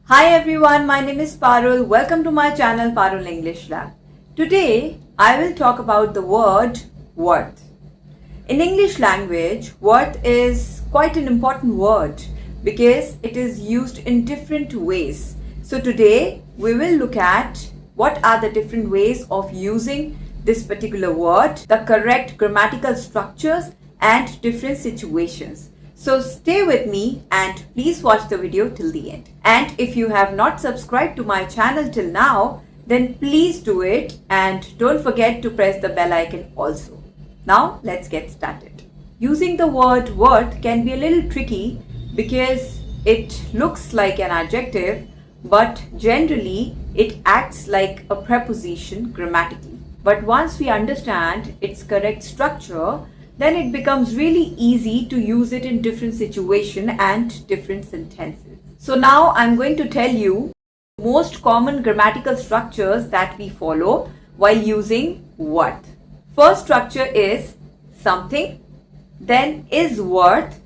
Hi everyone, my name is Parul. Welcome to my channel Parul English Lab. Today I will talk about the word worth. In English language, worth is quite an important word because it is used in different ways. So today we will look at what are the different ways of using this particular word, the correct grammatical structures and different situations. So stay with me and please watch the video till the end. And if you have not subscribed to my channel till now, then please do it and don't forget to press the bell icon also. Now let's get started. Using the word worth can be a little tricky because it looks like an adjective, but generally it acts like a preposition grammatically. But once we understand its correct structure, then it becomes really easy to use it in different situations and different sentences. So now I'm going to tell you most common grammatical structures that we follow while using worth. First structure is something, then is worth,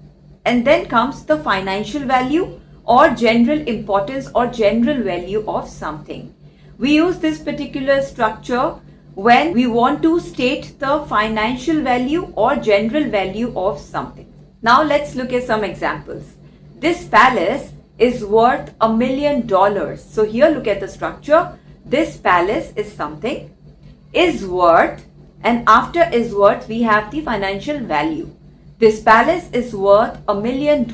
and then comes the financial value or general importance or general value of something. We use this particular structure when we want to state the financial value or general value of something. Now let's look at some examples. This palace is worth $1 million. So here look at the structure. This palace is something, is worth, and after is worth we have the financial value. This palace is worth $1 million.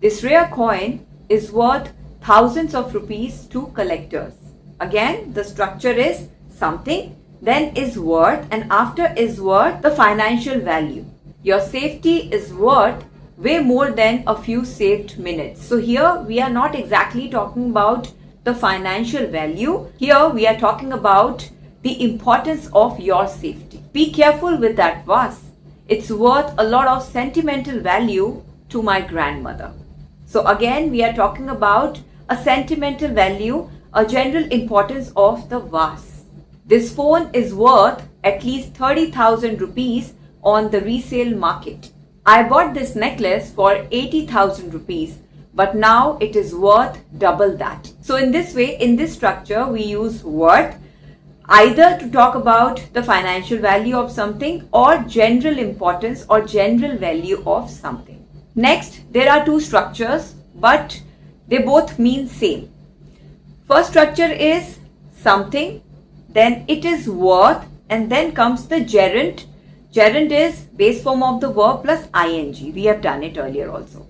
This rare coin is worth thousands of rupees to collectors. Again, the structure is something, then is worth, and after is worth the financial value. Your safety is worth way more than a few saved minutes. So here we are not exactly talking about the financial value. Here we are talking about the importance of your safety. Be careful with that vase. It's worth a lot of sentimental value to my grandmother. So again we are talking about a sentimental value, a general importance of the vase. This phone is worth at least 30,000 rupees on the resale market. I bought this necklace for 80,000 rupees, but now it is worth double that. So in this way, in this structure, we use worth either to talk about the financial value of something or general importance or general value of something. Next, there are two structures, but they both mean same. First structure is something, then it is worth, and then comes the gerund. Gerund is base form of the verb plus ing. We have done it earlier also.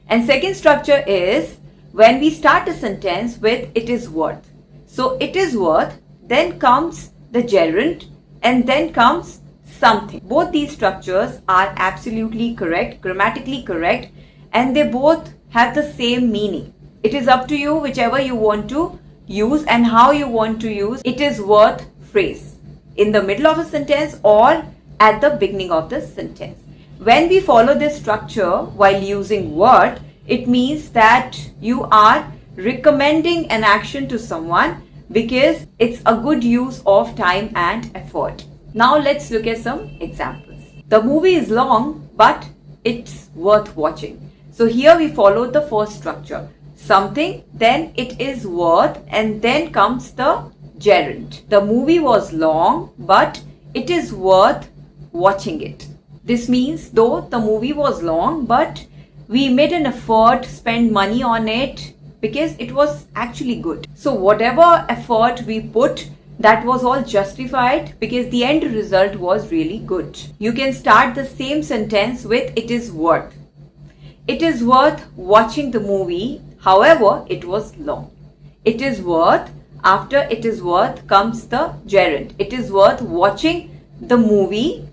And second structure is when we start a sentence with it is worth. So it is worth, then comes the gerund, and then comes something. Both these structures are absolutely correct, grammatically correct, and they both have the same meaning. It is up to you whichever you want to use and how you want to use it is worth phrase in the middle of a sentence or at the beginning of the sentence. When we follow this structure while using worth, it means that you are recommending an action to someone because it's a good use of time and effort. Now let's look at some examples. The movie is long, but it's worth watching. So here we follow the first structure. Something, then it is worth, and then comes the gerund. The movie was long, but it is worth watching it. This means though the movie was long, but we made an effort, spent money on it because it was actually good. So whatever effort we put, that was all justified because the end result was really good. You can start the same sentence with it is worth. It is worth watching the movie. However, it was long. It is worth, after it is worth comes the gerund. It is worth watching the movie.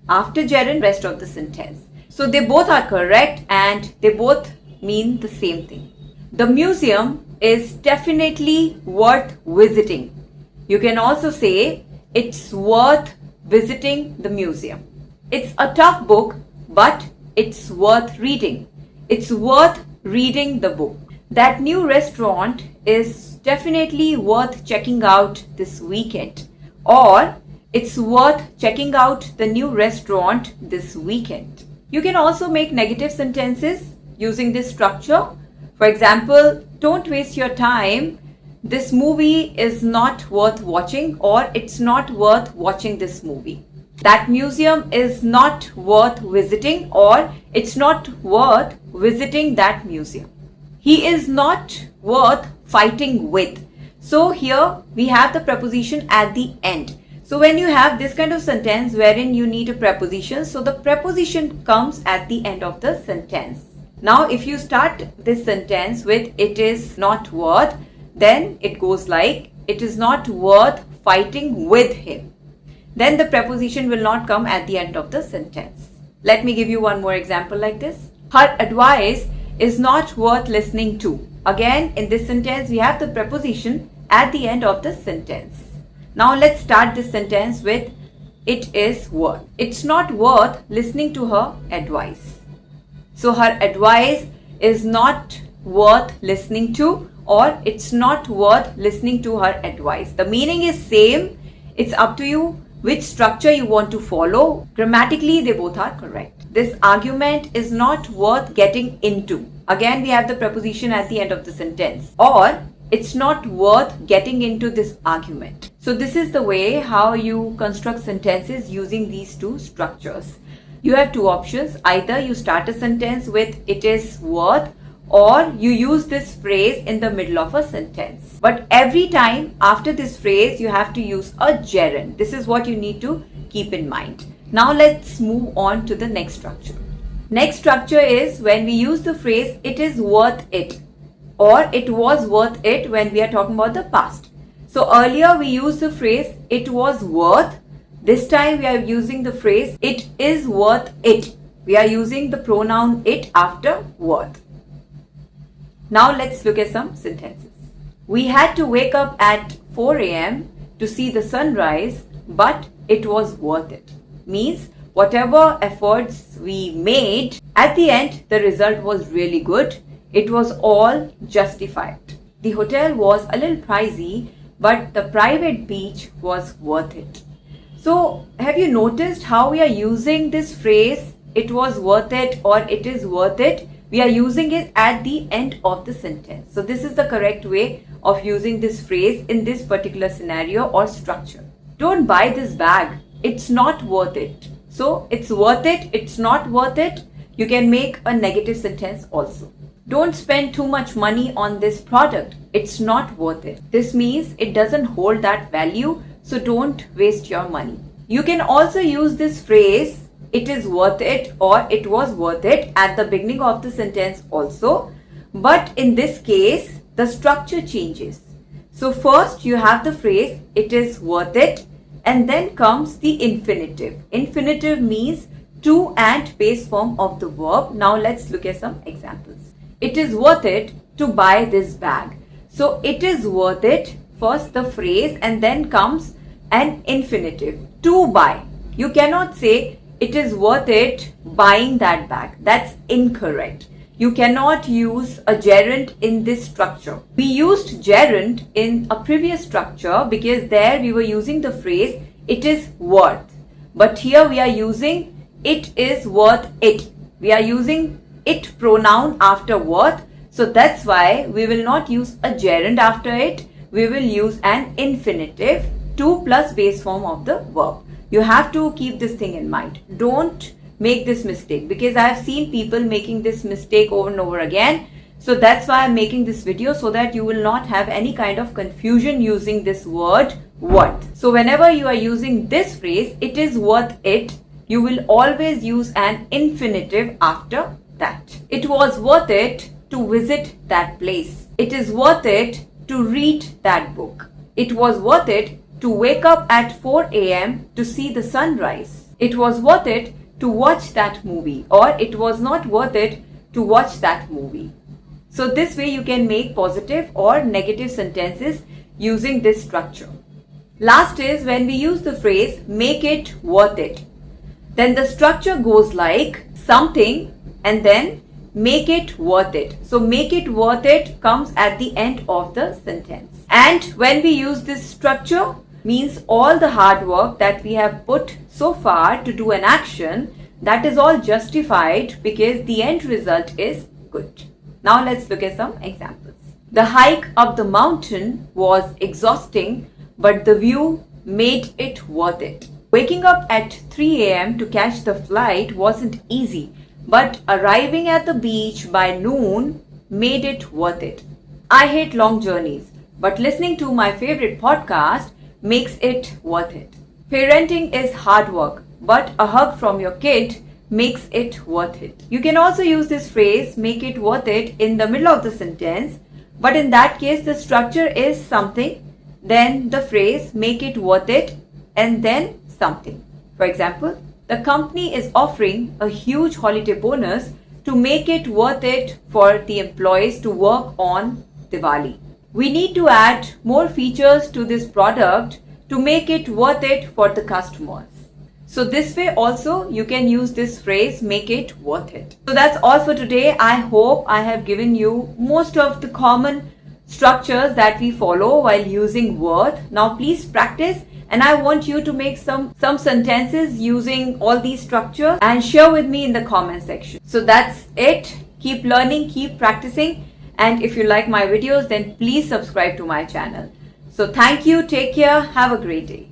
After gerund, rest of the sentence. So they both are correct and they both mean the same thing. The museum is definitely worth visiting. You can also say it's worth visiting the museum. It's a tough book, but it's worth reading. It's worth reading the book. That new restaurant is definitely worth checking out this weekend. Or it's worth checking out the new restaurant this weekend. You can also make negative sentences using this structure. For example, don't waste your time. This movie is not worth watching, or it's not worth watching this movie. That museum is not worth visiting, or it's not worth visiting that museum. He is not worth fighting with. So here we have the preposition at the end. So when you have this kind of sentence wherein you need a preposition, so the preposition comes at the end of the sentence. Now if you start this sentence with it is not worth, then it goes like it is not worth fighting with him. Then the preposition will not come at the end of the sentence. Let me give you one more example like this. Her advice is not worth listening to. Again, in this sentence we have the preposition at the end of the sentence. Now let's start this sentence with it is worth. It's not worth listening to her advice. So her advice is not worth listening to, or it's not worth listening to her advice. The meaning is same. It's up to you which structure you want to follow. Grammatically, they both are correct. This argument is not worth getting into. Again, we have the preposition at the end of the sentence. Or it's not worth getting into this argument. So this is the way how you construct sentences using these two structures. You have two options. Either you start a sentence with it is worth, or you use this phrase in the middle of a sentence. But every time after this phrase, you have to use a gerund. This is what you need to keep in mind. Now let's move on to the next structure. Next structure is when we use the phrase it is worth it, or it was worth it when we are talking about the past. So earlier we used the phrase it was worth. This time we are using the phrase it is worth it. We are using the pronoun it after worth. Now let's look at some sentences. We had to wake up at 4 a.m. to see the sunrise, but it was worth it. Means whatever efforts we made, at the end the result was really good. It was all justified. The hotel was a little pricey, but the private beach was worth it. So have you noticed how we are using this phrase it was worth it or it is worth it? We are using it at the end of the sentence. So this is the correct way of using this phrase in this particular scenario or structure. Don't buy this bag. It's not worth it. So it's worth it, it's not worth it. You can make a negative sentence also. Don't spend too much money on this product. It's not worth it. This means it doesn't hold that value, so don't waste your money. You can also use this phrase it is worth it or it was worth it at the beginning of the sentence also. But in this case, the structure changes. So first you have the phrase it is worth it, and then comes the infinitive. Infinitive means to and base form of the verb. Now let's look at some examples. It is worth it to buy this bag. So it is worth it, first the phrase, and then comes an infinitive, to buy. You cannot say it is worth it buying that bag. That's incorrect. You cannot use a gerund in this structure. We used gerund in a previous structure because there we were using the phrase it is worth. But here we are using it is worth it. We are using it pronoun after worth. So that's why we will not use a gerund after it. We will use an infinitive, to plus base form of the verb. You have to keep this thing in mind. Don't make this mistake, because I have seen people making this mistake over and over again. So that's why I'm making this video, so that you will not have any kind of confusion using this word worth. So whenever you are using this phrase, it is worth it, you will always use an infinitive after that. It was worth it to visit that place. It is worth it to read that book. It was worth it to wake up at 4 a.m. to see the sunrise. It was worth it to watch that movie, or it was not worth it to watch that movie. So this way you can make positive or negative sentences using this structure. Last is when we use the phrase make it worth it. Then the structure goes like something and then make it worth it. So make it worth it comes at the end of the sentence. And when we use this structure, means all the hard work that we have put so far to do an action, that is all justified because the end result is good. Now let's look at some examples. The hike up the mountain was exhausting, but the view made it worth it. Waking up at 3 a.m. to catch the flight wasn't easy, but arriving at the beach by noon made it worth it. I hate long journeys, but listening to my favorite podcast makes it worth it. Parenting is hard work, but a hug from your kid makes it worth it. You can also use this phrase, make it worth it, in the middle of the sentence, but in that case, the structure is something, then the phrase, make it worth it, and then something. For example, the company is offering a huge holiday bonus to make it worth it for the employees to work on Diwali. We need to add more features to this product to make it worth it for the customers. So this way also you can use this phrase, make it worth it. So that's all for today. I hope I have given you most of the common structures that we follow while using worth. Now please practice, and I want you to make some sentences using all these structures and share with me in the comment section. So that's it. Keep learning, keep practicing, and if you like my videos, then please subscribe to my channel. So thank you, take care, have a great day.